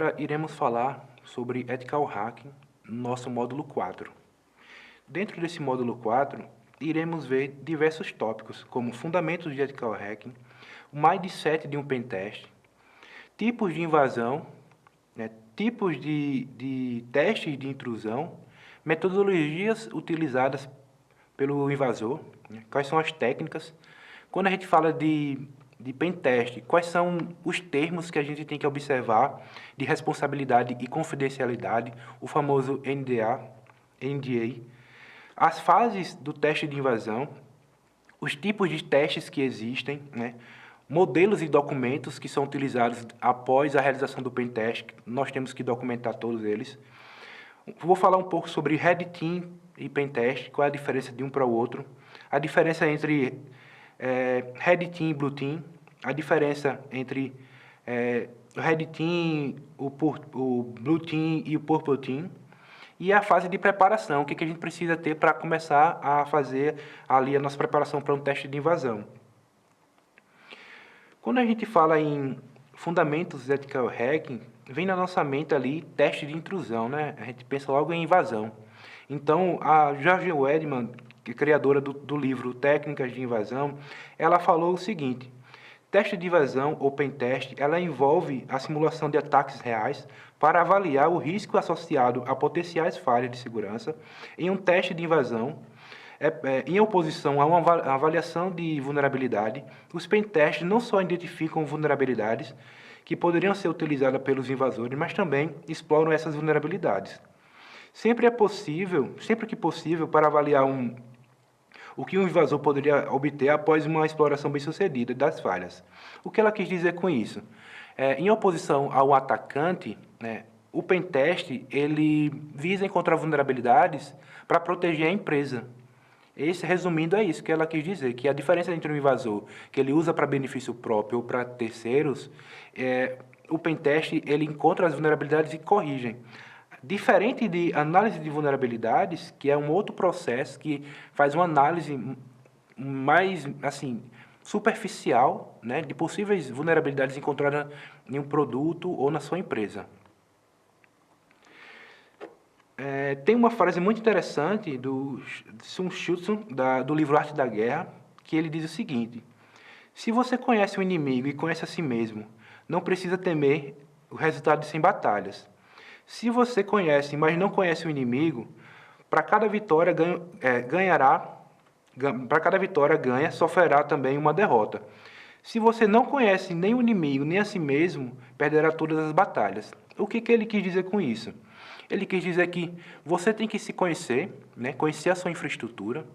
Agora iremos falar sobre Ethical Hacking no nosso módulo 4. Dentro desse módulo 4, iremos ver diversos tópicos, como fundamentos de Ethical Hacking, o mindset de um pentest, tipos de invasão, tipos de testes de intrusão, metodologias utilizadas pelo invasor, quais são as técnicas. Quando a gente fala de pentest, quais são os termos que a gente tem que observar de responsabilidade e confidencialidade, o famoso NDA, as fases do teste de invasão, os tipos de testes que existem, modelos e documentos que são utilizados após a realização do pentest, nós temos que documentar todos eles. Vou falar um pouco sobre Red Team e pentest, qual é a diferença de um para o outro, a diferença entre Red Team e Blue Team, a diferença entre o Red Team, o Blue Team e o Purple Team, e a fase de preparação, o que a gente precisa ter para começar a fazer ali a nossa preparação para um teste de invasão. Quando a gente fala em fundamentos de Ethical Hacking, vem na nossa mente ali teste de intrusão, né? A gente pensa logo em invasão. Então, a George Wedman, que é criadora do livro Técnicas de Invasão, ela falou o seguinte: teste de invasão ou pentest, ela envolve a simulação de ataques reais para avaliar o risco associado a potenciais falhas de segurança em um teste de invasão. Em oposição a uma avaliação de vulnerabilidade, os pentests não só identificam vulnerabilidades que poderiam ser utilizadas pelos invasores, mas também exploram essas vulnerabilidades. Sempre que possível, para avaliar o que um invasor poderia obter após uma exploração bem-sucedida das falhas. O que ela quis dizer com isso? Em oposição ao atacante, o pentest ele visa encontrar vulnerabilidades para proteger a empresa. Resumindo, é isso que ela quis dizer, que a diferença entre um invasor que ele usa para benefício próprio ou para terceiros, o pentest ele encontra as vulnerabilidades e corrige. Diferente de análise de vulnerabilidades, que é um outro processo que faz uma análise mais superficial, de possíveis vulnerabilidades encontradas em um produto ou na sua empresa. Tem uma frase muito interessante do Sun Tzu, do livro Arte da Guerra, que ele diz o seguinte: se você conhece o inimigo e conhece a si mesmo, não precisa temer o resultado de 100 batalhas. Se você conhece, mas não conhece o inimigo, para cada vitória ganha, sofrerá também uma derrota. Se você não conhece nem o inimigo, nem a si mesmo, perderá todas as batalhas. O que ele quis dizer com isso? Ele quis dizer que você tem que se conhecer, conhecer a sua infraestrutura,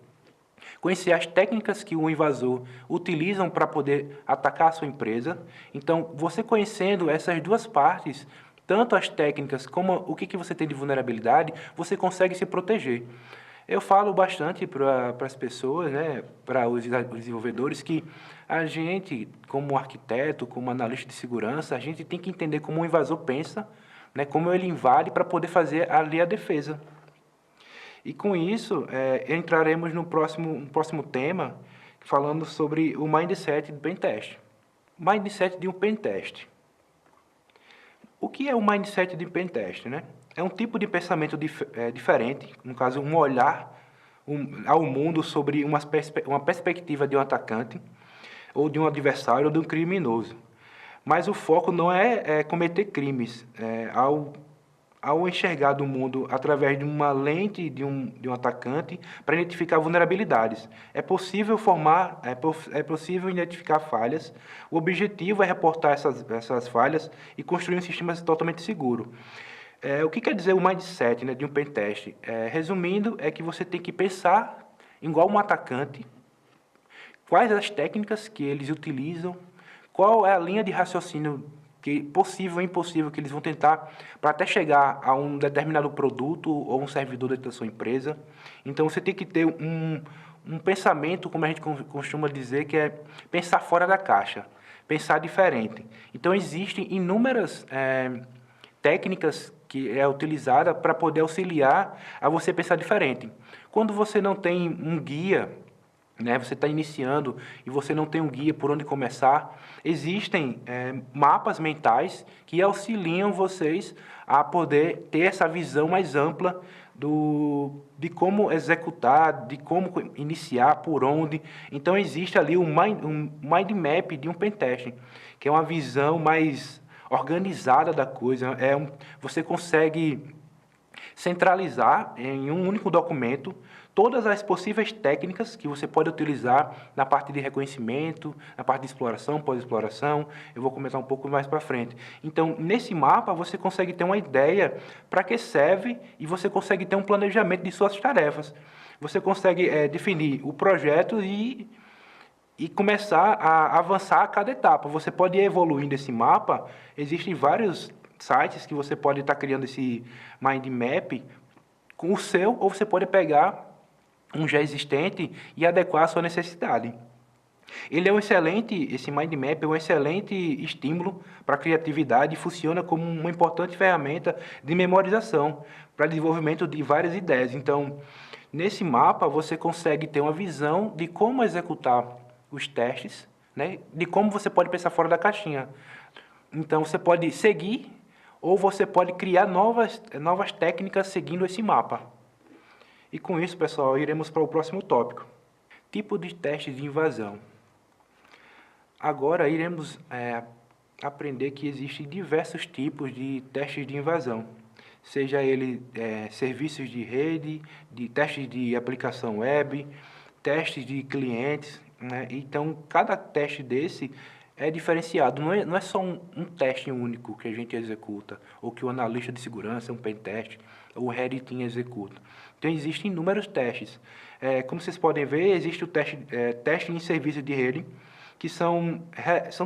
conhecer as técnicas que o invasor utiliza para poder atacar a sua empresa. Então, você conhecendo essas duas partes, tanto as técnicas como o que você tem de vulnerabilidade, você consegue se proteger. Eu falo bastante para as pessoas, para os desenvolvedores, que a gente, como arquiteto, como analista de segurança, a gente tem que entender como o invasor pensa, como ele invade para poder fazer ali a defesa. E com isso, entraremos no próximo tema, falando sobre o mindset do pentest. Mindset de um pentest. O que é o mindset de pentest? É um tipo de pensamento diferente, no caso, um olhar ao mundo sobre uma perspectiva de um atacante, ou de um adversário, ou de um criminoso. Mas o foco não é cometer crimes. Ao enxergar do mundo através de uma lente de um atacante para identificar vulnerabilidades. É possível identificar falhas. O objetivo é reportar essas falhas e construir um sistema totalmente seguro. O que quer dizer o mindset de um pentest? Resumindo, é que você tem que pensar igual um atacante, quais as técnicas que eles utilizam, qual é a linha de raciocínio possível ou impossível que eles vão tentar para até chegar a um determinado produto ou um servidor dentro da sua empresa. Então, você tem que ter um pensamento, como a gente costuma dizer, que é pensar fora da caixa, pensar diferente. Então, existem inúmeras técnicas que é utilizada para poder auxiliar a você pensar diferente. Quando você não tem um guia, né? Você está iniciando e você não tem um guia por onde começar, existem mapas mentais que auxiliam vocês a poder ter essa visão mais ampla de como executar, de como iniciar, por onde. Então, existe ali um mind map de um pentesting, que é uma visão mais organizada da coisa. Você consegue centralizar em um único documento todas as possíveis técnicas que você pode utilizar na parte de reconhecimento, na parte de exploração, pós-exploração. Eu vou comentar um pouco mais para frente. Então, nesse mapa, você consegue ter uma ideia para que serve e você consegue ter um planejamento de suas tarefas. Você consegue definir o projeto e começar a avançar a cada etapa. Você pode ir evoluindo esse mapa. Existem vários sites que você pode estar criando esse mind map com o seu, ou você pode pegar um já existente e adequar à sua necessidade. Esse mind map é um excelente estímulo para a criatividade e funciona como uma importante ferramenta de memorização para desenvolvimento de várias ideias. Então, nesse mapa você consegue ter uma visão de como executar os testes, né? De como você pode pensar fora da caixinha. Então, você pode seguir ou você pode criar novas técnicas seguindo esse mapa. E com isso, pessoal, iremos para o próximo tópico. Tipo de testes de invasão. Agora iremos aprender que existem diversos tipos de testes de invasão. Seja ele serviços de rede, de testes de aplicação web, testes de clientes, né? Então, cada teste desse é diferenciado. Não é só um teste único que a gente executa, ou que o analista de segurança, um pentest, ou o Red Team executa. Então, existem inúmeros testes. Como vocês podem ver, existe o teste em serviço de rede, que são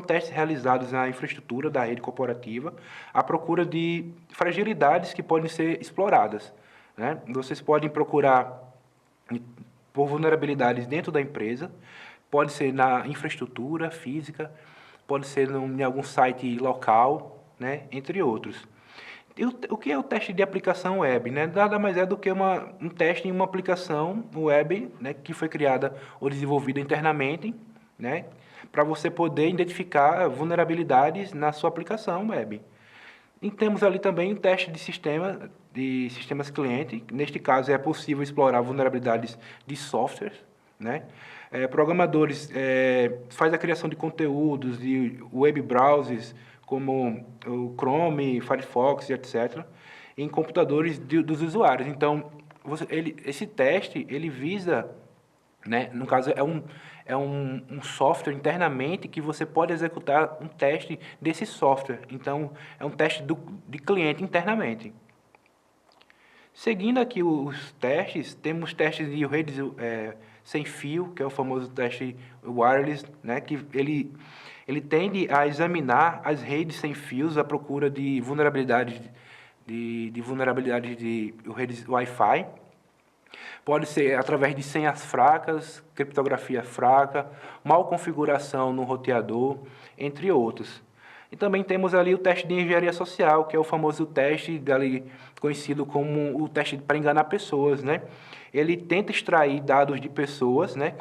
testes realizados na infraestrutura da rede corporativa à procura de fragilidades que podem ser exploradas, né? Vocês podem procurar por vulnerabilidades dentro da empresa, pode ser na infraestrutura física, pode ser em algum site local, né? Entre outros. O que é o teste de aplicação web, né? Nada mais é do que um teste em uma aplicação web, né, que foi criada ou desenvolvida internamente, né, para você poder identificar vulnerabilidades na sua aplicação web. E temos ali também o teste de sistemas cliente. Neste caso, é possível explorar vulnerabilidades de softwares, né? Programadores fazem a criação de conteúdos, de web browsers, como o Chrome, Firefox, etc., em computadores dos usuários. Então, esse teste, ele visa, né, no caso, é um software internamente que você pode executar um teste desse software. Então, é um teste de cliente internamente. Seguindo aqui os testes, temos testes de redes sem fio, que é o famoso teste wireless, né, que ele tende a examinar as redes sem fios à procura de vulnerabilidades de redes Wi-Fi. Pode ser através de senhas fracas, criptografia fraca, mal configuração no roteador, entre outros. E também temos ali o teste de engenharia social, que é o famoso teste conhecido como o teste para enganar pessoas, né? Ele tenta extrair dados de pessoas, né?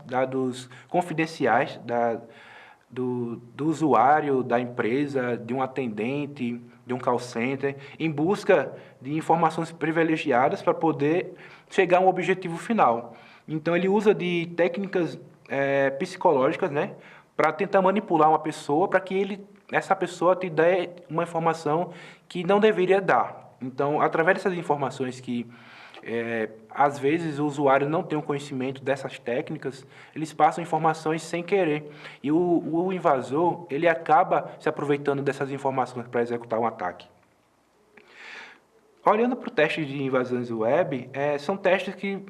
Dados confidenciais do usuário, da empresa, de um atendente, de um call center, em busca de informações privilegiadas para poder chegar a um objetivo final. Então, ele usa de técnicas psicológicas, né, para tentar manipular uma pessoa para que essa pessoa te dê uma informação que não deveria dar. Então, através dessas informações que às vezes o usuário não tem o conhecimento dessas técnicas, eles passam informações sem querer. E o invasor, ele acaba se aproveitando dessas informações para executar um ataque. Olhando para o teste de invasões web, são testes que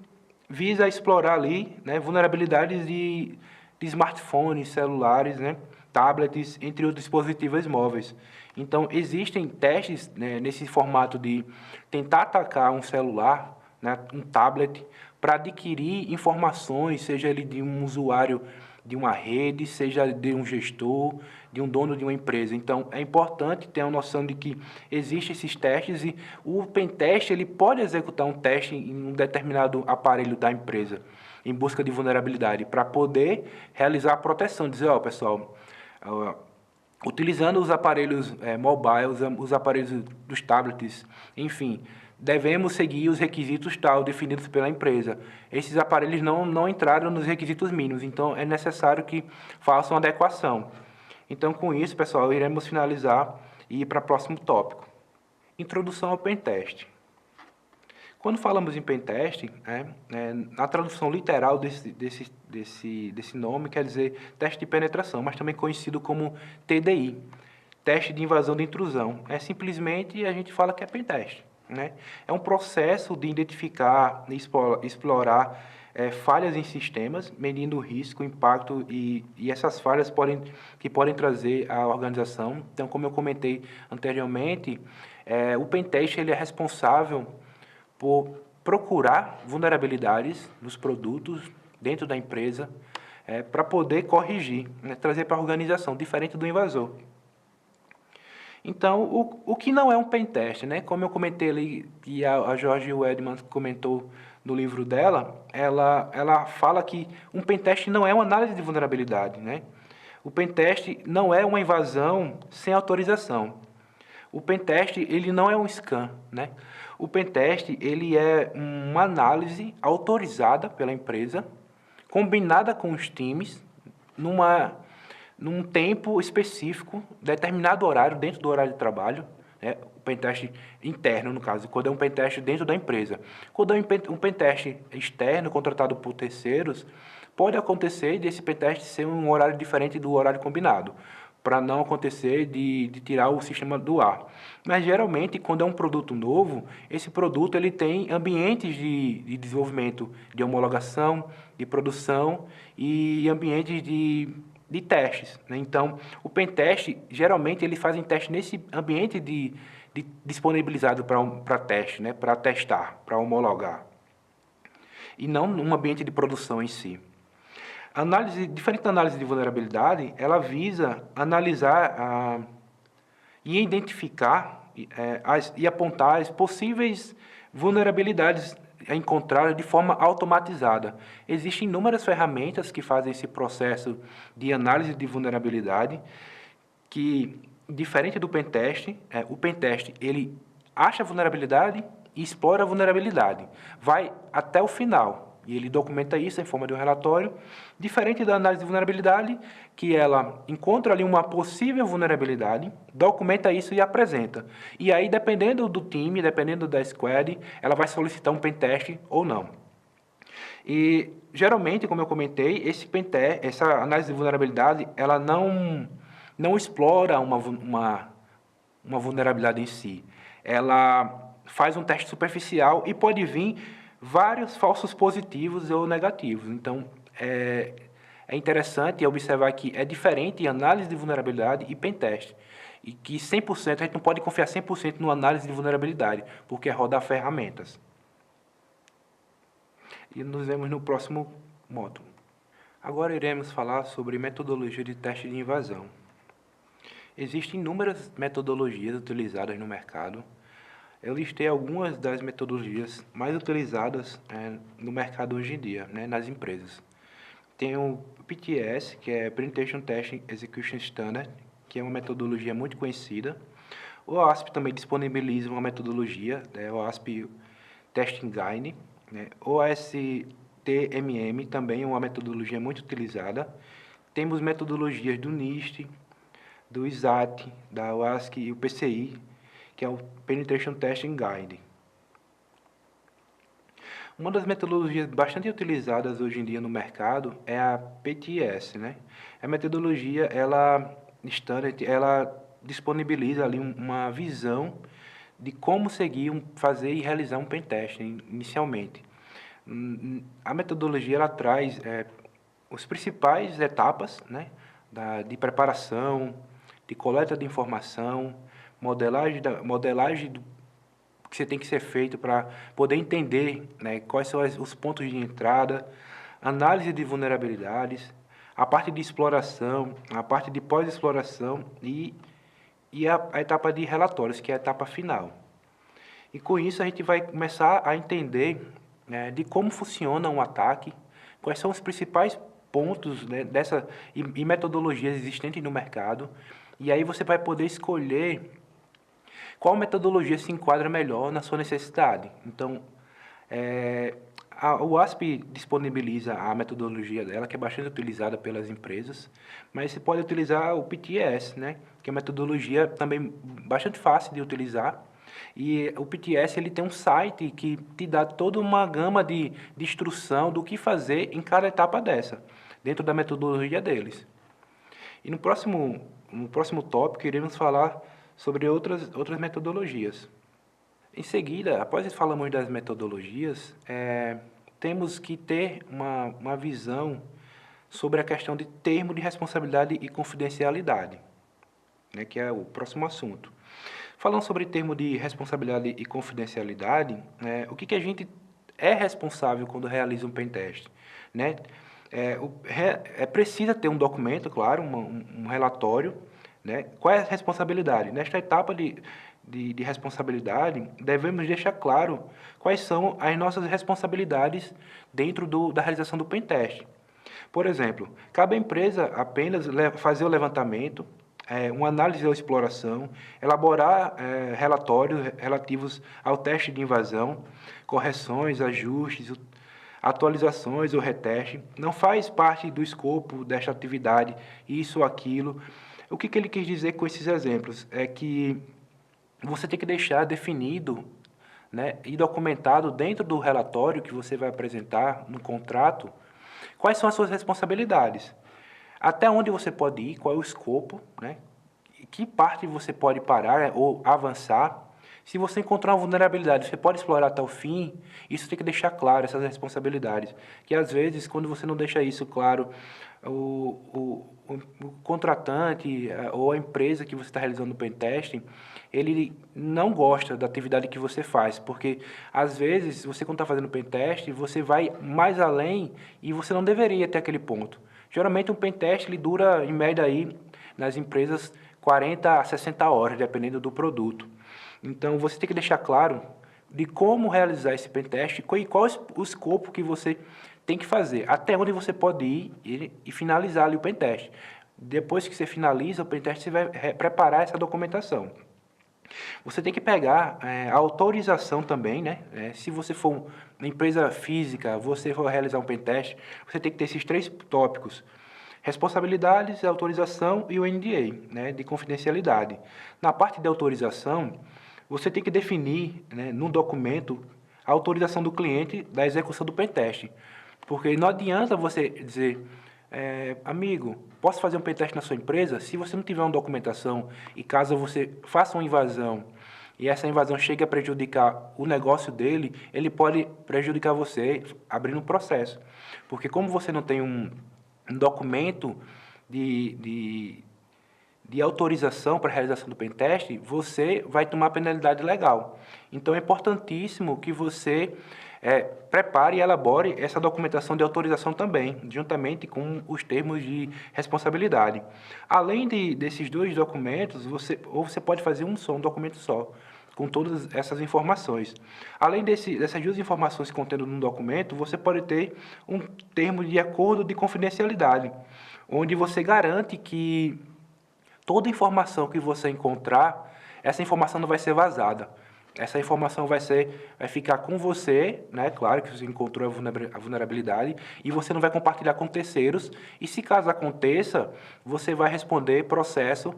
visam explorar ali, né, vulnerabilidades de smartphones, celulares, né, tablets, entre outros dispositivos móveis. Então, existem testes, né, nesse formato de tentar atacar um celular, né, um tablet, para adquirir informações, seja ele de um usuário de uma rede, seja de um gestor, de um dono de uma empresa. Então, é importante ter a noção de que existem esses testes e o pentest ele pode executar um teste em um determinado aparelho da empresa. em busca de vulnerabilidade, para poder realizar a proteção, dizer, ó, pessoal, utilizando os aparelhos mobiles, os aparelhos dos tablets, enfim, devemos seguir os requisitos tal definidos pela empresa. Esses aparelhos não entraram nos requisitos mínimos, então é necessário que façam adequação. Então, com isso, pessoal, iremos finalizar e ir para o próximo tópico. Introdução ao pentest. Quando falamos em pentest, a tradução literal desse nome quer dizer teste de penetração, mas também conhecido como TDI, teste de invasão de intrusão. Simplesmente a gente fala que é pentest. É um processo de identificar e explorar falhas em sistemas, medindo o risco, o impacto e essas falhas que podem trazer à organização. Então, como eu comentei anteriormente, o pentest ele é responsável por procurar vulnerabilidades nos produtos dentro da empresa para poder corrigir, trazer para a organização, diferente do invasor. Então, o que não é um pentest, Como eu comentei ali, e a George Wedman comentou no livro dela, ela fala que um pentest não é uma análise de vulnerabilidade, O pentest não é uma invasão sem autorização. O pentest, ele não é um scan, O pentest, ele é uma análise autorizada pela empresa, combinada com os times, num tempo específico, determinado horário, dentro do horário de trabalho, o pentest interno, no caso, quando é um pentest dentro da empresa. Quando é um pentest externo, contratado por terceiros, pode acontecer desse pentest ser um horário diferente do horário combinado, para não acontecer de tirar o sistema do ar. Mas, geralmente, quando é um produto novo, esse produto ele tem ambientes de desenvolvimento, de homologação, de produção e ambientes de testes. Então, o pentest, geralmente, ele faz teste nesse ambiente disponibilizado para teste, para testar, para homologar, e não num ambiente de produção em si. Diferente da análise de vulnerabilidade, ela visa analisar e identificar e apontar as possíveis vulnerabilidades encontradas de forma automatizada. Existem inúmeras ferramentas que fazem esse processo de análise de vulnerabilidade, que, diferente do pentest, o pentest ele acha a vulnerabilidade e explora a vulnerabilidade. Vai até o final. E ele documenta isso em forma de um relatório, diferente da análise de vulnerabilidade, que ela encontra ali uma possível vulnerabilidade, documenta isso e apresenta. E aí, dependendo do time, dependendo da squad, ela vai solicitar um pentest ou não. E, geralmente, como eu comentei, essa análise de vulnerabilidade, ela não explora uma vulnerabilidade em si. Ela faz um teste superficial e pode vir vários falsos positivos ou negativos. Então, é interessante observar que é diferente análise de vulnerabilidade e pentest. E que 100%, a gente não pode confiar 100% no análise de vulnerabilidade, porque é rodar ferramentas. E nos vemos no próximo módulo. Agora iremos falar sobre metodologia de teste de invasão. Existem inúmeras metodologias utilizadas no mercado. Eu listei algumas das metodologias mais utilizadas no mercado hoje em dia, nas empresas. Tem o PTS, que é Penetration Testing Execution Standard, que é uma metodologia muito conhecida. O OWASP também disponibiliza uma metodologia, o OWASP Testing Guide. O OSTMM também é uma metodologia muito utilizada. Temos metodologias do NIST, do ISAT, da OASC e o PCI, que é o Penetration Testing Guide. Uma das metodologias bastante utilizadas hoje em dia no mercado é a PTS, A metodologia, ela disponibiliza ali uma visão de como fazer e realizar um pentest inicialmente. A metodologia, ela traz as principais etapas, de preparação, de coleta de informação, modelagem do que você tem que ser feito para poder entender quais são os pontos de entrada, análise de vulnerabilidades, a parte de exploração, a parte de pós-exploração e a etapa de relatórios, que é a etapa final. E com isso a gente vai começar a entender de como funciona um ataque, quais são os principais pontos, né, e metodologias existentes no mercado, e aí você vai poder escolher qual metodologia se enquadra melhor na sua necessidade. Então, o ASP disponibiliza a metodologia dela, que é bastante utilizada pelas empresas, mas você pode utilizar o PTS, né, que é uma metodologia também bastante fácil de utilizar. E o PTS ele tem um site que te dá toda uma gama de instrução do que fazer em cada etapa dessa, dentro da metodologia deles. E no próximo tópico, iremos falar sobre outras metodologias. Em seguida, após falarmos das metodologias, temos que ter uma visão sobre a questão de termo de responsabilidade e confidencialidade, né, que é o próximo assunto. Falando sobre termo de responsabilidade e confidencialidade, o que a gente é responsável quando realiza um pentest, né? Precisa ter um documento, claro, um relatório, né? Qual é a responsabilidade? Nesta etapa de responsabilidade, devemos deixar claro quais são as nossas responsabilidades dentro da realização do pentest. Por exemplo, cabe à empresa apenas fazer o levantamento, uma análise ou exploração, elaborar relatórios relativos ao teste de invasão, correções, ajustes, atualizações ou reteste. Não faz parte do escopo desta atividade, isso ou aquilo. O que ele quis dizer com esses exemplos? É que você tem que deixar definido, né, e documentado dentro do relatório que você vai apresentar no contrato, quais são as suas responsabilidades. Até onde você pode ir, qual é o escopo, né? Que parte você pode parar ou avançar. Se você encontrar uma vulnerabilidade, você pode explorar até o fim. Isso tem que deixar claro, essas responsabilidades. Que às vezes, quando você não deixa isso claro, o contratante ou a empresa que você está realizando o pentesting, ele não gosta da atividade que você faz, porque às vezes você quando está fazendo pentest, você vai mais além e você não deveria ter aquele ponto. Geralmente um pentest ele dura em média aí nas empresas 40 a 60 horas, dependendo do produto. Então você tem que deixar claro de como realizar esse pentest e qual o escopo que você tem que fazer, até onde você pode ir e finalizar ali o pentest. Depois que você finaliza o pentest, você vai preparar essa documentação. Você tem que pegar a autorização também, né? Se você for uma empresa física, você for realizar um pentest, você tem que ter esses 3 tópicos: responsabilidades, autorização e o NDA, né, de confidencialidade. Na parte de autorização, você tem que definir, né, no documento a autorização do cliente da execução do pentest. Porque não adianta você dizer, amigo, posso fazer um pentest na sua empresa? Se você não tiver uma documentação e caso você faça uma invasão e essa invasão chegue a prejudicar o negócio dele, ele pode prejudicar você abrindo um processo. Porque como você não tem um documento de autorização para a realização do pentest, você vai tomar penalidade legal. Então, é importantíssimo que você prepare e elabore essa documentação de autorização também, juntamente com os termos de responsabilidade. Além desses 2 documentos, você pode fazer um documento só, com todas essas informações. Além dessas 2 informações contendo num documento, você pode ter um termo de acordo de confidencialidade, onde você garante que toda informação que você encontrar, essa informação não vai ser vazada. Essa informação vai ficar com você, né? Claro que você encontrou a vulnerabilidade, e você não vai compartilhar com terceiros. E se caso aconteça, você vai responder processo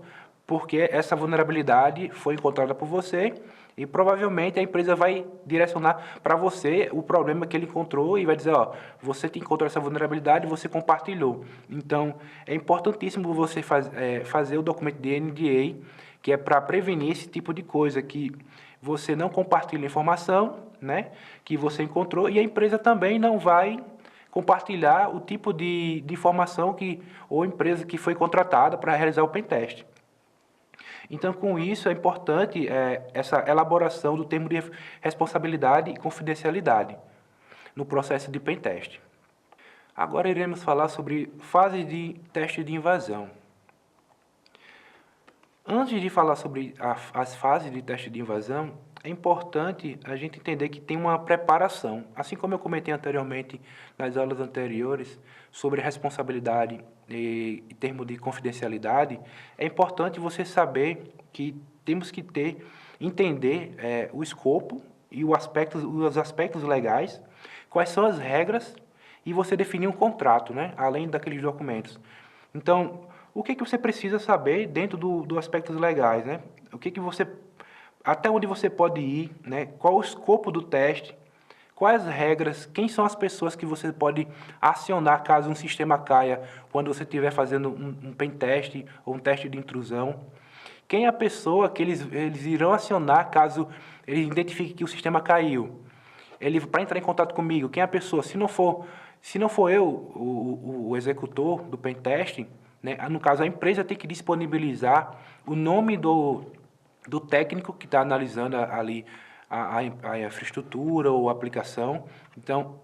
porque essa vulnerabilidade foi encontrada por você e provavelmente a empresa vai direcionar para você o problema que ele encontrou e vai dizer, ó, você encontrou essa vulnerabilidade e você compartilhou. Então, é importantíssimo você fazer o documento de NDA, que é para prevenir esse tipo de coisa, que você não compartilha informação, né, que você encontrou, e a empresa também não vai compartilhar o tipo de informação ou empresa que foi contratada para realizar o pentest. Então, com isso, é importante essa elaboração do termo de responsabilidade e confidencialidade no processo de pentest. Agora iremos falar sobre fase de teste de invasão. Antes de falar sobre as fases de teste de invasão, é importante a gente entender que tem uma preparação. Assim como eu comentei anteriormente nas aulas anteriores sobre responsabilidade e termo de confidencialidade, é importante você saber que temos que entender o escopo e os aspectos legais, quais são as regras e você definir um contrato, né, além daqueles documentos. Então, o que você precisa saber dentro do aspectos legais, né? O que você, até onde você pode ir, né? Qual o escopo do teste, quais as regras, quem são as pessoas que você pode acionar caso um sistema caia quando você estiver fazendo um pen teste ou um teste de intrusão. Quem é a pessoa que eles irão acionar caso eles identifiquem que o sistema caiu? Ele para entrar em contato comigo, quem é a pessoa? Se não for eu, o executor do pentest, né, no caso a empresa tem que disponibilizar o nome do técnico que está analisando ali a infraestrutura ou a aplicação. Então,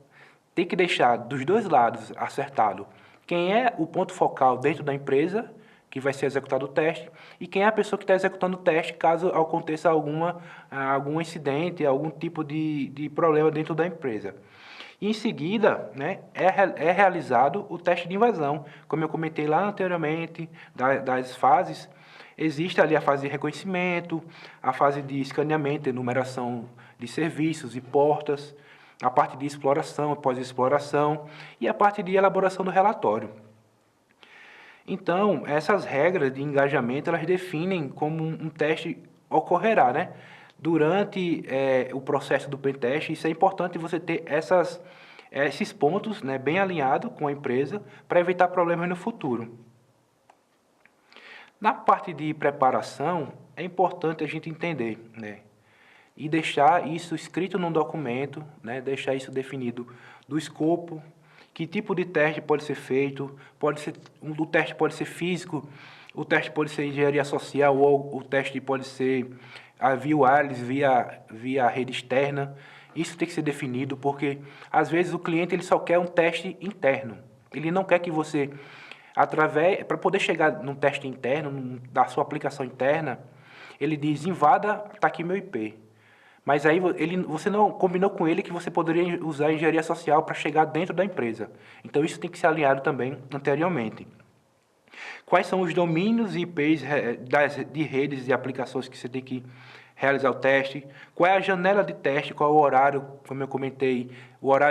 tem que deixar dos dois lados acertado quem é o ponto focal dentro da empresa que vai ser executado o teste, e quem é a pessoa que está executando o teste caso aconteça algum incidente, algum tipo de problema dentro da empresa. E em seguida, né, é realizado o teste de invasão. Como eu comentei lá anteriormente, das fases, existe ali a fase de reconhecimento, a fase de escaneamento, enumeração de serviços e portas, a parte de exploração, pós-exploração e a parte de elaboração do relatório. Então, essas regras de engajamento, elas definem como um teste ocorrerá, né? Durante o processo do pentest, isso é importante você ter esses pontos, né, bem alinhados com a empresa para evitar problemas no futuro. Na parte de preparação, é importante a gente entender, né, e deixar isso escrito num documento, né, deixar isso definido do escopo, que tipo de teste pode ser feito, o teste pode ser físico, o teste pode ser engenharia social, ou o teste pode ser via wireless, via rede externa. Isso tem que ser definido, porque às vezes o cliente ele só quer um teste interno. Ele não quer que você, para poder chegar num teste interno, da sua aplicação interna, ele diz, invada, está aqui meu IP. Mas aí você não combinou com ele que você poderia usar a engenharia social para chegar dentro da empresa. Então, isso tem que ser alinhado também anteriormente. Quais são os domínios e IPs de redes e aplicações que você tem que realizar o teste? Qual é a janela de teste? Qual é o horário? Como eu comentei,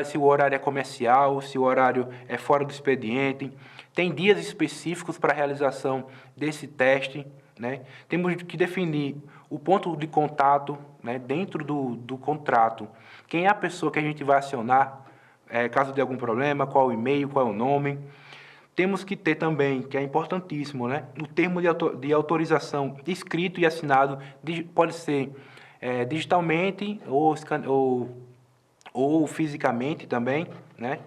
se o horário é comercial, se o horário é fora do expediente. Tem dias específicos para a realização desse teste, né? Temos que definir o ponto de contato, né, dentro do contrato. Quem é a pessoa que a gente vai acionar caso de algum problema, qual o e-mail, qual é o nome. Temos que ter também, que é importantíssimo, né, o termo de autorização escrito e assinado, pode ser digitalmente ou fisicamente também, né.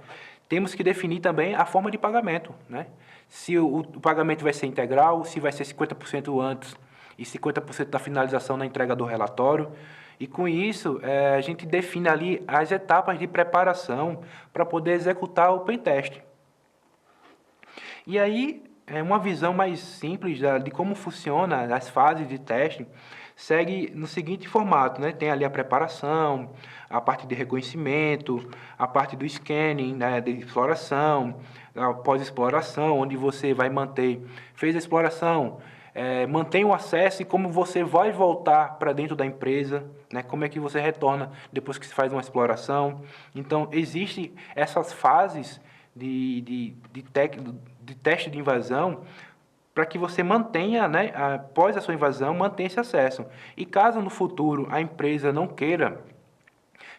Temos que definir também a forma de pagamento, né? Se o pagamento vai ser integral, se vai ser 50% antes e 50% da finalização na entrega do relatório. E com isso, a gente define ali as etapas de preparação para poder executar o pentest. E aí, uma visão mais simples de como funciona as fases de teste segue no seguinte formato, né? Tem ali a preparação, a parte de reconhecimento, a parte do scanning, né, de exploração, a pós-exploração, onde você vai fez a exploração, mantém o acesso e como você vai voltar para dentro da empresa, né, como é que você retorna depois que se faz uma exploração. Então, existem essas fases de teste de invasão para que você mantenha, né, após a sua invasão, mantenha esse acesso. E caso no futuro a empresa não queira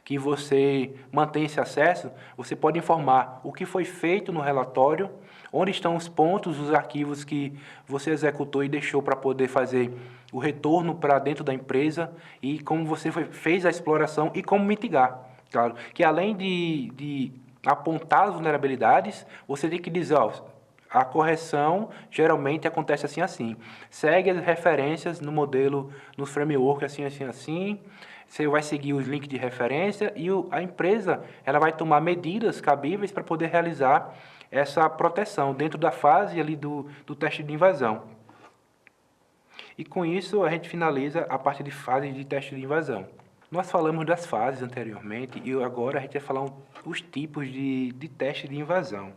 que você mantenha esse acesso, você pode informar o que foi feito no relatório, onde estão os pontos, os arquivos que você executou e deixou para poder fazer o retorno para dentro da empresa e como você fez a exploração e como mitigar. Claro, que além de apontar as vulnerabilidades, você tem que dizer, ó, a correção geralmente acontece assim, assim. Segue as referências no modelo, no framework, assim, assim, assim. Você vai seguir os links de referência e a empresa ela vai tomar medidas cabíveis para poder realizar essa proteção dentro da fase ali do teste de invasão. E com isso a gente finaliza a parte de fase de teste de invasão. Nós falamos das fases anteriormente e agora a gente vai falar os tipos de teste de invasão.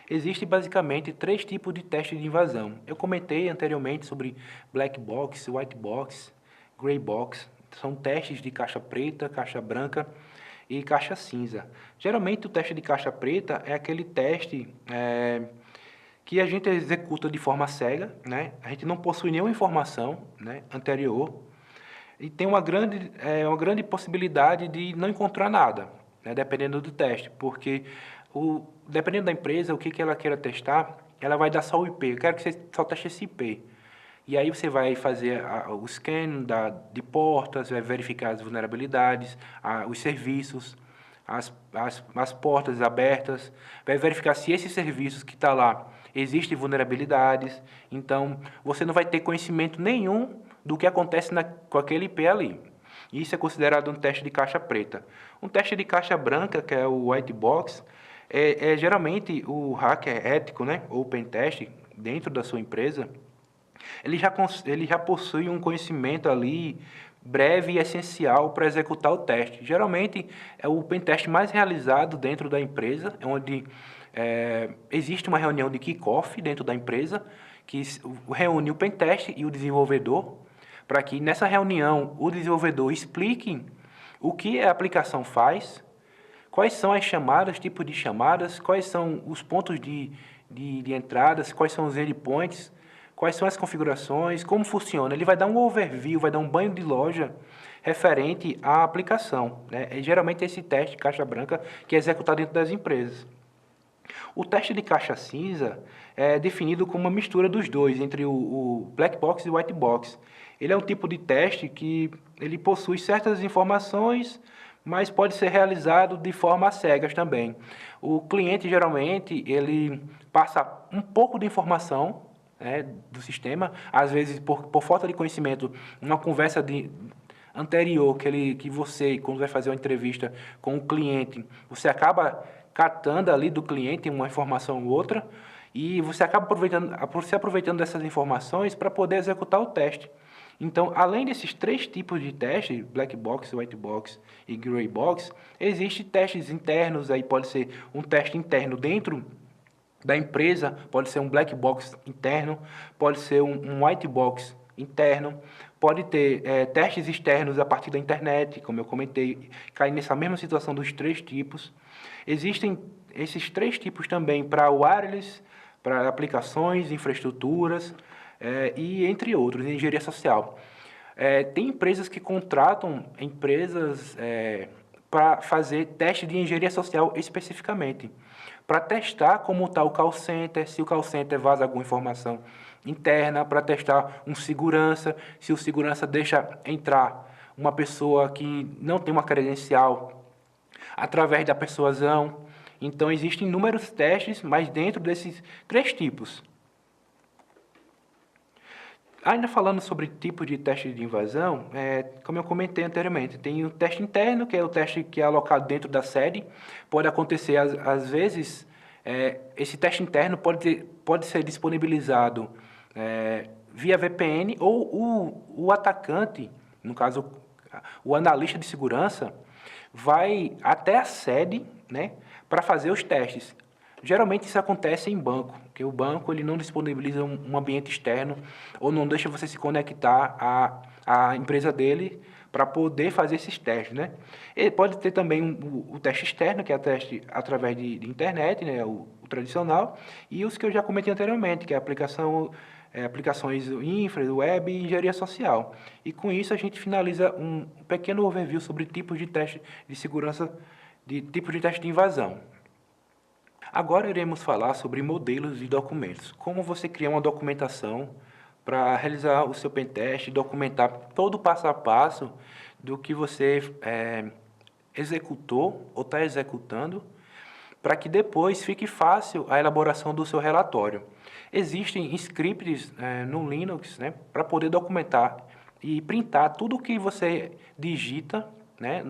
Existem basicamente três tipos de teste de invasão. Eu comentei anteriormente sobre black box, white box, gray box. São testes de caixa preta, caixa branca e caixa cinza. Geralmente o teste de caixa preta é aquele teste que a gente executa de forma cega, né? A gente não possui nenhuma informação, né, anterior e tem uma grande possibilidade de não encontrar nada, né, dependendo do teste, porque dependendo da empresa, o que, que ela queira testar, ela vai dar só o IP. Eu quero que você só teste esse IP. E aí você vai fazer o scan de portas, vai verificar as vulnerabilidades, os serviços, as portas abertas, vai verificar se esses serviços que está lá existem vulnerabilidades. Então, você não vai ter conhecimento nenhum do que acontece com aquele IP ali. Isso é considerado um teste de caixa preta. Um teste de caixa branca, que é o white box, geralmente o hacker ético, né, ou pentest, dentro da sua empresa, ele já possui um conhecimento ali breve e essencial para executar o teste. Geralmente é o pentest mais realizado dentro da empresa, onde existe uma reunião de kick-off dentro da empresa, que reúne o pentest e o desenvolvedor, para que nessa reunião o desenvolvedor explique o que a aplicação faz, quais são as chamadas, tipo de chamadas, quais são os pontos de entradas, quais são os endpoints, quais são as configurações, como funciona. Ele vai dar um overview, vai dar um banho de loja referente à aplicação, né? É geralmente esse teste de caixa branca que é executado dentro das empresas. O teste de caixa cinza é definido como uma mistura dos dois, entre o black box e o white box. Ele é um tipo de teste que ele possui certas informações, mas pode ser realizado de forma às cegas também. O cliente, geralmente, ele passa um pouco de informação, né, do sistema, às vezes por falta de conhecimento, uma conversa anterior que você, quando vai fazer uma entrevista com o cliente, você acaba catando ali do cliente uma informação ou outra, e você acaba aproveitando dessas informações para poder executar o teste. Então, além desses três tipos de teste, black box, white box e gray box, existem testes internos, aí pode ser um teste interno dentro da empresa, pode ser um black box interno, pode ser um white box interno, pode ter testes externos a partir da internet, como eu comentei, cai nessa mesma situação dos três tipos. Existem esses três tipos também para wireless, para aplicações, infraestruturas, e entre outros, engenharia social. Tem empresas que contratam empresas para fazer teste de engenharia social especificamente, para testar como está o call center, se o call center vaza alguma informação interna, para testar um segurança, se o segurança deixa entrar uma pessoa que não tem uma credencial através da persuasão. Então, existem inúmeros testes, mas dentro desses três tipos. Ainda falando sobre tipo de teste de invasão, como eu comentei anteriormente, tem o teste interno, que é o teste que é alocado dentro da sede. Pode acontecer, às vezes, esse teste interno pode ser disponibilizado via VPN ou o atacante, no caso, o analista de segurança, vai até a sede, né, para fazer os testes. Geralmente isso acontece em banco, porque o banco ele não disponibiliza um ambiente externo ou não deixa você se conectar à empresa dele para poder fazer esses testes, né? Ele pode ter também o teste externo, que é o teste através de internet, né, o tradicional, e os que eu já comentei anteriormente, que é a aplicações infra, web e engenharia social. E com isso a gente finaliza um pequeno overview sobre tipos de teste de segurança, de tipos de teste de invasão. Agora iremos falar sobre modelos de documentos. Como você criar uma documentação para realizar o seu pentest, documentar todo o passo a passo do que você executou ou está executando, para que depois fique fácil a elaboração do seu relatório. Existem scripts no Linux, né, para poder documentar e printar tudo o que você digita, né,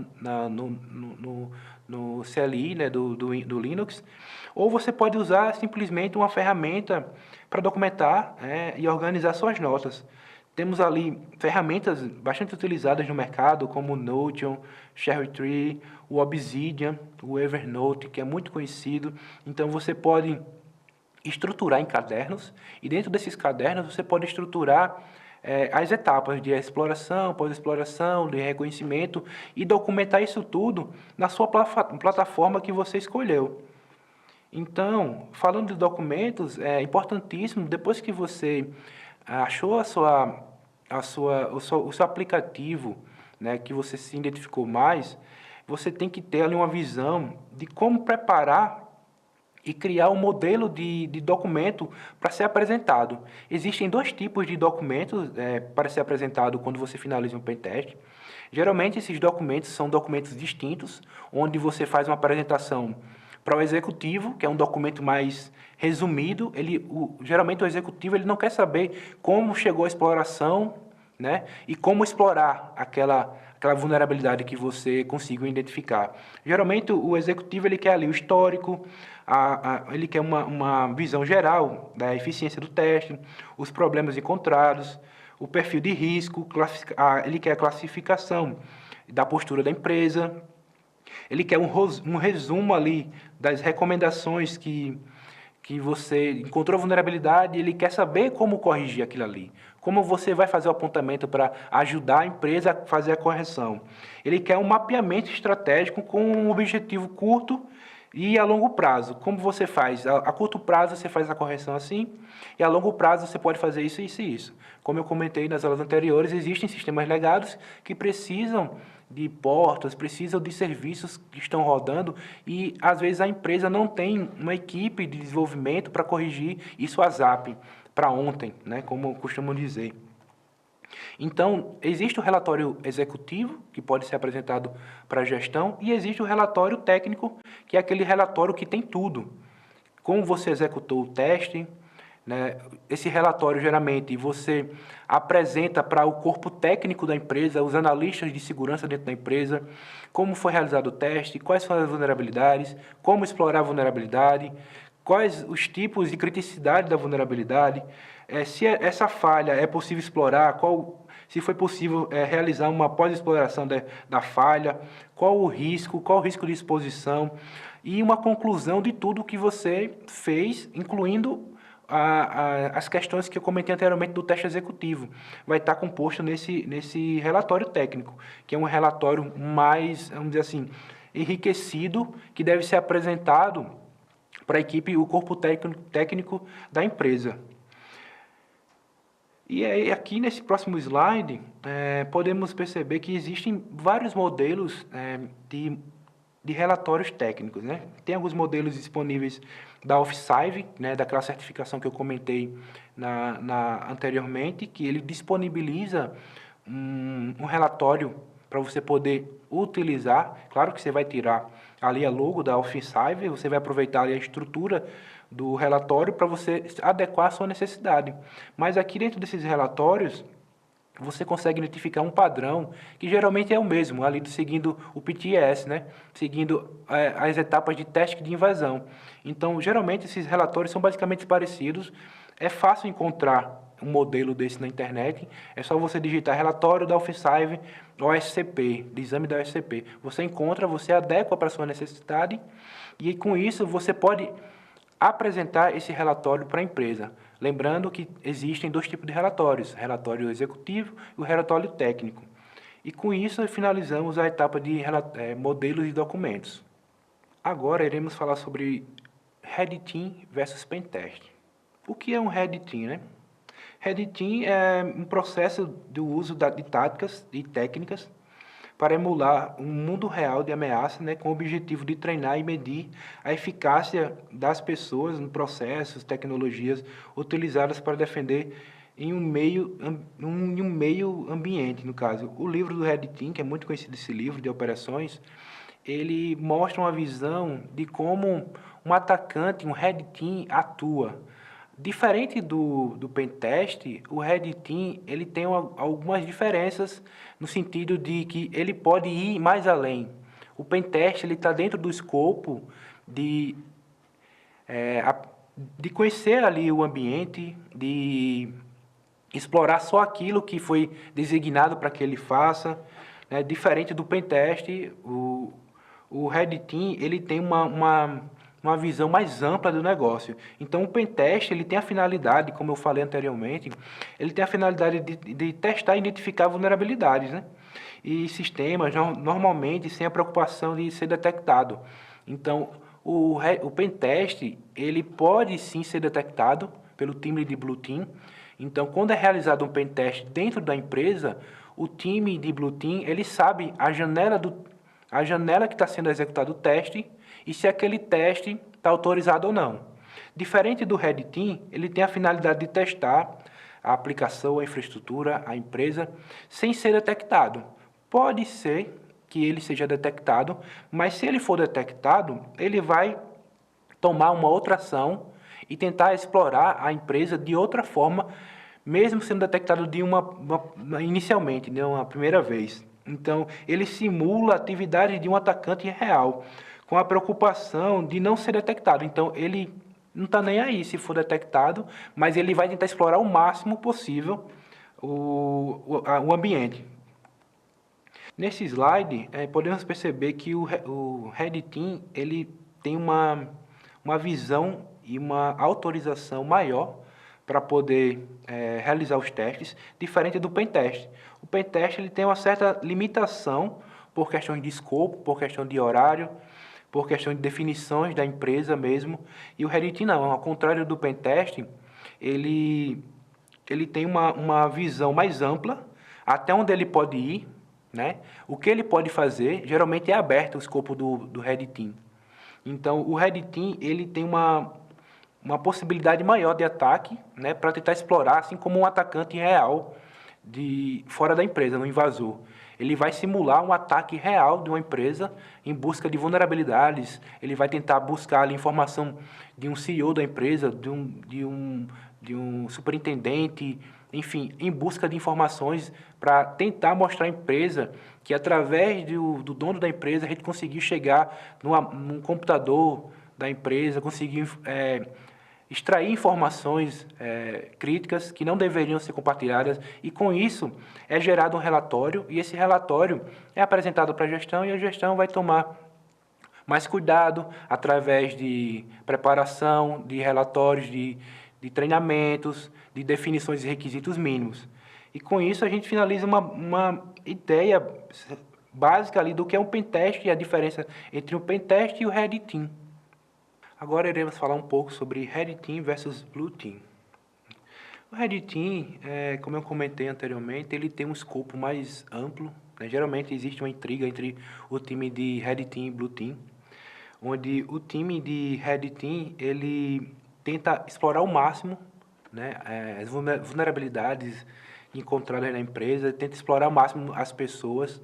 no CLI, né, do Linux, ou você pode usar simplesmente uma ferramenta para documentar e organizar suas notas. Temos ali ferramentas bastante utilizadas no mercado, como o Notion, Cherry Tree, o Obsidian, o Evernote, que é muito conhecido. Então, você pode estruturar em cadernos, e dentro desses cadernos você pode estruturar as etapas de exploração, pós-exploração, de reconhecimento, e documentar isso tudo na sua plataforma que você escolheu. Então, falando de documentos, é importantíssimo, depois que você achou o seu aplicativo, né, que você se identificou mais, você tem que ter ali uma visão de como preparar e criar um modelo de documento para ser apresentado. Existem dois tipos de documentos para ser apresentado quando você finaliza um pentest. Geralmente, esses documentos são documentos distintos, onde você faz uma apresentação para o executivo, que é um documento mais resumido. Geralmente, o executivo ele não quer saber como chegou a exploração, né, e como explorar aquela vulnerabilidade que você conseguiu identificar. Geralmente, o executivo ele quer ali o histórico, ele quer uma visão geral da eficiência do teste, os problemas encontrados, o perfil de risco, ele quer a classificação da postura da empresa, ele quer um resumo ali das recomendações que você encontrou vulnerabilidade, ele quer saber como corrigir aquilo ali. Como você vai fazer o apontamento para ajudar a empresa a fazer a correção. Ele quer um mapeamento estratégico com um objetivo curto e a longo prazo. Como você faz? A curto prazo você faz a correção assim, e a longo prazo você pode fazer isso, isso e isso. Como eu comentei nas aulas anteriores, existem sistemas legados que precisam de portas, precisam de serviços que estão rodando e, às vezes, a empresa não tem uma equipe de desenvolvimento para corrigir isso a ZAP, para ontem, né, como costumam dizer. Então, existe o relatório executivo, que pode ser apresentado para a gestão, e existe o relatório técnico, que é aquele relatório que tem tudo. Como você executou o teste, né? Esse relatório, geralmente, você apresenta para o corpo técnico da empresa, os analistas de segurança dentro da empresa, como foi realizado o teste, quais foram as vulnerabilidades, como explorar a vulnerabilidade, quais os tipos de criticidade da vulnerabilidade, se essa falha é possível explorar, se foi possível realizar uma pós-exploração da falha, qual o risco de exposição, e uma conclusão de tudo que você fez, incluindo as questões que eu comentei anteriormente do teste executivo. Vai estar composto nesse relatório técnico, que é um relatório mais, vamos dizer assim, enriquecido, que deve ser apresentado para a equipe, o corpo técnico da empresa. E aí, aqui nesse próximo slide, podemos perceber que existem vários modelos de relatórios técnicos, né? Tem alguns modelos disponíveis da OffScive, né, daquela certificação que eu comentei anteriormente, que ele disponibiliza um relatório para você poder utilizar. Claro que você vai tirar ali a logo da OffScive, você vai aproveitar ali a estrutura do relatório para você adequar a sua necessidade. Mas aqui dentro desses relatórios, você consegue identificar um padrão que geralmente é o mesmo, ali seguindo o PTS, né? Seguindo as etapas de teste de invasão. Então, geralmente, esses relatórios são basicamente parecidos. É fácil encontrar um modelo desse na internet. É só você digitar relatório da OffScive OSCP, de exame da OSCP. Você encontra, você adequa para a sua necessidade e, com isso, você pode apresentar esse relatório para a empresa. Lembrando que existem dois tipos de relatórios, relatório executivo e o relatório técnico. E com isso finalizamos a etapa de modelos e documentos. Agora iremos falar sobre Red Team versus Pentest. O que é um Red Team, né? Red Team é um processo do uso de táticas e técnicas para emular um mundo real de ameaça, né, com o objetivo de treinar e medir a eficácia das pessoas em processos, tecnologias utilizadas para defender em um meio ambiente, no caso. O livro do Red Team, que é muito conhecido esse livro de operações, ele mostra uma visão de como um atacante, um Red Team, atua. Diferente do Pentest, o Red Team ele tem algumas diferenças no sentido de que ele pode ir mais além. O Pentest está dentro do escopo de conhecer ali o ambiente, de explorar só aquilo que foi designado para que ele faça, né? Diferente do pentest, o Red Team ele tem uma visão mais ampla do negócio. Então, o pentest ele tem a finalidade, como eu falei anteriormente, ele tem a finalidade de testar e identificar vulnerabilidades, né? E sistemas, normalmente, sem a preocupação de ser detectado. Então, o pentest, ele pode sim ser detectado pelo time de Blue Team. Então, quando é realizado um pentest dentro da empresa, o time de Blue Team, ele sabe a janela que está sendo executado o teste e se aquele teste está autorizado ou não. Diferente do Red Team, ele tem a finalidade de testar a aplicação, a infraestrutura, a empresa, sem ser detectado. Pode ser que ele seja detectado, mas se ele for detectado, ele vai tomar uma outra ação e tentar explorar a empresa de outra forma, mesmo sendo detectado inicialmente, de uma primeira vez. Então, ele simula a atividade de um atacante real, com a preocupação de não ser detectado. Então, ele não está nem aí se for detectado, mas ele vai tentar explorar o máximo possível o ambiente. Nesse slide, podemos perceber que o Red Team ele tem uma visão e uma autorização maior para poder realizar os testes, diferente do Pentest. O Pentest ele tem uma certa limitação por questões de escopo, por questão de horário, por questão de definições da empresa mesmo, e o Red Team não, ao contrário do Pentest, ele, ele tem uma visão mais ampla, até onde ele pode ir, né? O que ele pode fazer, geralmente é aberto o escopo do Red Team. Então, o Red Team ele tem uma possibilidade maior de ataque, né, para tentar explorar, assim como um atacante real de fora da empresa, no invasor. Ele vai simular um ataque real de uma empresa em busca de vulnerabilidades. Ele vai tentar buscar ali informação de um CEO da empresa, de um superintendente, enfim, em busca de informações para tentar mostrar à empresa que através do dono da empresa a gente conseguiu chegar num computador da empresa, conseguiu extrair informações críticas que não deveriam ser compartilhadas e com isso é gerado um relatório e esse relatório é apresentado para a gestão e a gestão vai tomar mais cuidado através de preparação, de relatórios, de treinamentos, de definições de requisitos mínimos. E com isso a gente finaliza uma ideia básica ali do que é um pentest e a diferença entre o pentest e o Red Team. Agora iremos falar um pouco sobre Red Team versus Blue Team. O Red Team, como eu comentei anteriormente, ele tem um escopo mais amplo, né? Geralmente existe uma intriga entre o time de Red Team e Blue Team, onde o time de Red Team ele tenta explorar ao máximo, né, as vulnerabilidades encontradas na empresa, tenta explorar ao máximo as pessoas.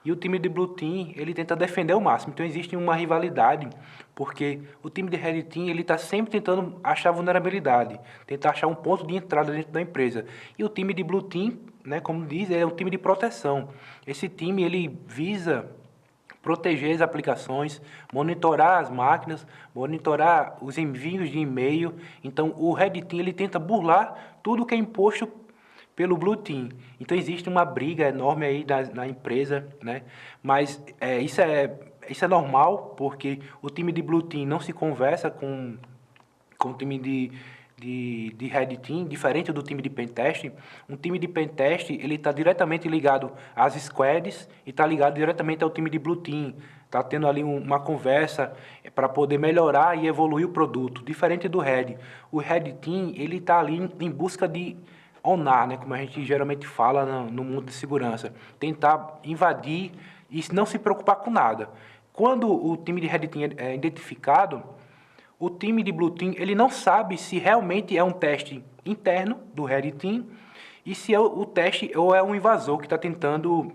E o time de Blue Team, ele tenta defender ao máximo. Então existe uma rivalidade, porque o time de Red Team, ele está sempre tentando achar vulnerabilidade, tentar achar um ponto de entrada dentro da empresa. E o time de Blue Team, né, como diz, é um time de proteção. Esse time, ele visa proteger as aplicações, monitorar as máquinas, monitorar os envios de e-mail. Então, o Red Team ele tenta burlar tudo que é imposto pelo Blue Team. Então, existe uma briga enorme aí na empresa, né? Mas isso é normal, porque o time de Blue Team não se conversa com o time de Red Team, diferente do time de Pentest. Um time de Pentest, ele está diretamente ligado às squads e está ligado diretamente ao time de Blue Team. Está tendo ali uma conversa para poder melhorar e evoluir o produto, diferente do Red. O Red Team, ele está ali em busca de onar, né, como a gente geralmente fala no mundo de segurança. Tentar invadir e não se preocupar com nada. Quando o time de Red Team é identificado, o time de Blue Team ele não sabe se realmente é um teste interno do Red Team e se é o teste ou é um invasor que está tentando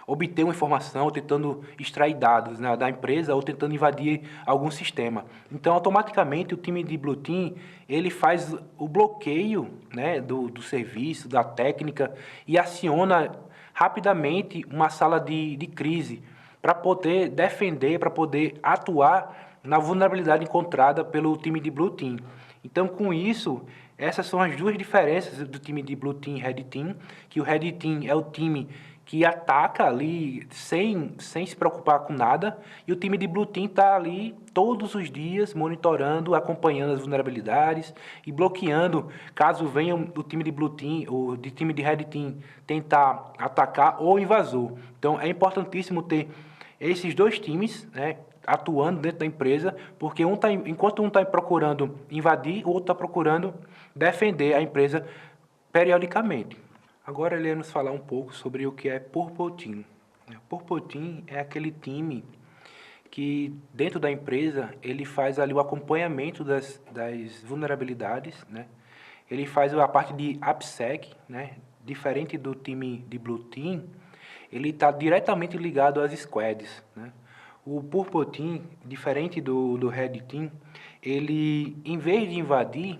obter uma informação, ou tentando extrair dados, né, da empresa ou tentando invadir algum sistema. Então, automaticamente, o time de Blue Team ele faz o bloqueio, né, do serviço, da técnica e aciona rapidamente uma sala de crise para poder defender, para poder atuar na vulnerabilidade encontrada pelo time de Blue Team. Então, com isso, Essas são as duas diferenças do time de Blue Team e Red Team, que o Red Team é o time que ataca ali sem se preocupar com nada, e o time de Blue Team está ali todos os dias monitorando, acompanhando as vulnerabilidades e bloqueando, caso venha o time de Blue Team ou de time de Red Team tentar atacar ou invasor. Então é importantíssimo ter esses dois times, né, atuando dentro da empresa, porque enquanto um está procurando invadir, o outro está procurando defender a empresa periodicamente. Agora iremos falar um pouco sobre o que é Purple Team. Purple Team é aquele time que dentro da empresa ele faz ali o acompanhamento das vulnerabilidades, né? Ele faz a parte de AppSec, né? Diferente do time de Blue Team, ele está diretamente ligado às squads, né? O Purple Team, diferente do Red Team, ele, em vez de invadir,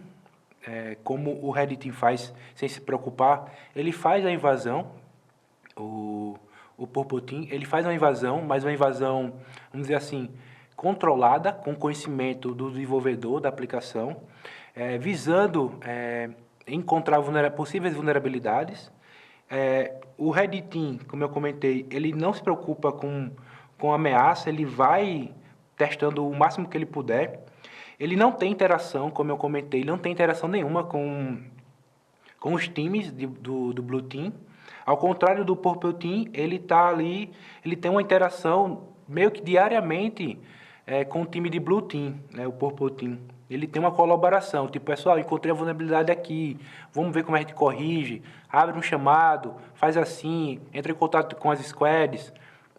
como o Red Team faz sem se preocupar, ele faz a invasão, o Purple Team, ele faz uma invasão, mas uma invasão, vamos dizer assim, controlada, com conhecimento do desenvolvedor da aplicação, visando encontrar possíveis vulnerabilidades. O Red Team, como eu comentei, ele não se preocupa com ameaça, ele vai testando o máximo que ele puder. Ele não tem interação, como eu comentei, não tem interação nenhuma com os times do Blue Team. Ao contrário do Purple Team, ele está ali, ele tem uma interação meio que diariamente com o time de Blue Team, né, o Purple Team. Ele tem uma colaboração, tipo, pessoal, encontrei a vulnerabilidade aqui, vamos ver como a gente corrige, abre um chamado, faz assim, entra em contato com as squads.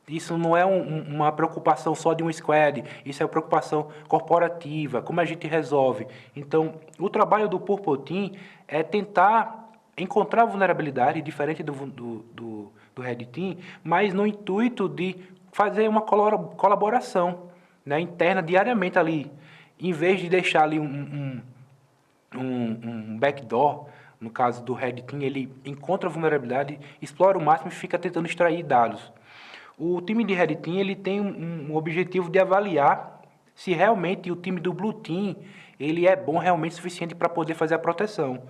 Isso não é uma preocupação só de um squad, isso é uma preocupação corporativa, como a gente resolve. Então, o trabalho do Purple Team é tentar encontrar vulnerabilidade, diferente do Red Team, mas no intuito de fazer uma colaboração, né, interna diariamente ali, em vez de deixar ali um backdoor. No caso do Red Team, ele encontra a vulnerabilidade, explora o máximo e fica tentando extrair dados. O time de Red Team ele tem um objetivo de avaliar se realmente o time do Blue Team ele é bom realmente o suficiente para poder fazer a proteção.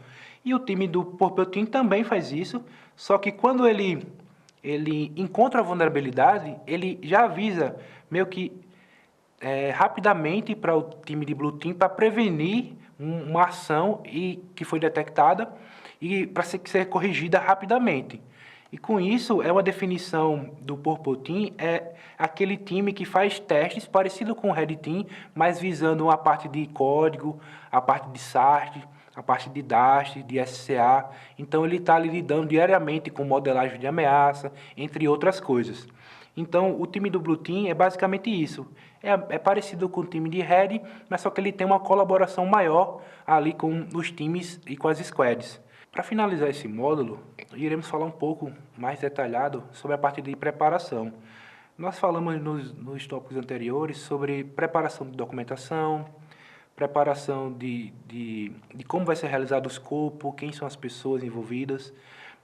E o time do Purple Team também faz isso, só que quando ele encontra a vulnerabilidade, ele já avisa meio que rapidamente para o time de Blue Team para prevenir uma ação que foi detectada e para ser corrigida rapidamente. E com isso, é uma definição do Purple Team, é aquele time que faz testes parecido com o Red Team, mas visando a parte de código, a parte de SAST, a parte de DAST, de SCA. Então, ele está lidando diariamente com modelagem de ameaça, entre outras coisas. Então, o time do Blue Team é basicamente isso. É parecido com o time de Red, mas só que ele tem uma colaboração maior ali com os times e com as squads. Para finalizar esse módulo, iremos falar um pouco mais detalhado sobre a parte de preparação. Nós falamos nos tópicos anteriores sobre preparação de documentação, preparação de como vai ser realizado o escopo, quem são as pessoas envolvidas.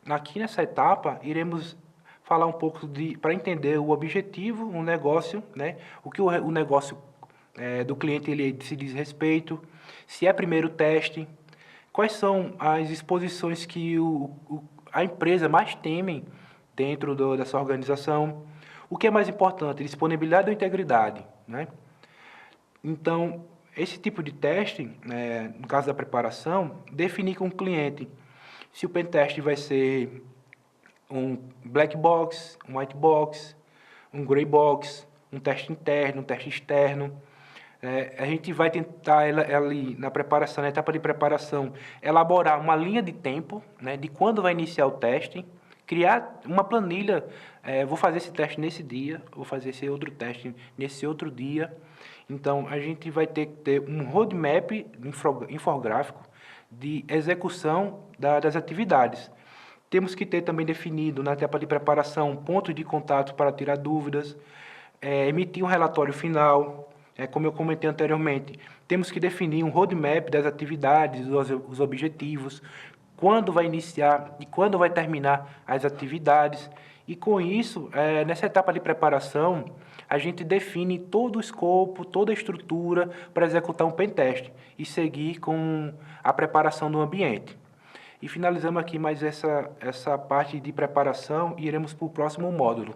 Aqui nessa etapa, iremos falar um pouco para entender o objetivo, o negócio, né? O que o negócio do cliente ele se diz respeito, se é primeiro teste, quais são as exposições que a empresa mais teme dentro dessa organização, o que é mais importante, disponibilidade ou integridade, né? Então, esse tipo de teste, no caso da preparação, definir com o cliente se o pentest vai ser um black box, um white box, um gray box, um teste interno, um teste externo. A gente vai tentar, ali na preparação, na etapa de preparação, elaborar uma linha de tempo, né, de quando vai iniciar o teste, criar uma planilha, vou fazer esse teste nesse dia, vou fazer esse outro teste nesse outro dia. Então, a gente vai ter que ter um roadmap infográfico de execução das atividades. Temos que ter também definido, na etapa de preparação, pontos de contato para tirar dúvidas, emitir um relatório final, como eu comentei anteriormente. Temos que definir um roadmap das atividades, os objetivos, quando vai iniciar e quando vai terminar as atividades. E com isso, nessa etapa de preparação, a gente define todo o escopo, toda a estrutura para executar um pentest e seguir com a preparação do ambiente. E finalizamos aqui mais essa parte de preparação e iremos para o próximo módulo.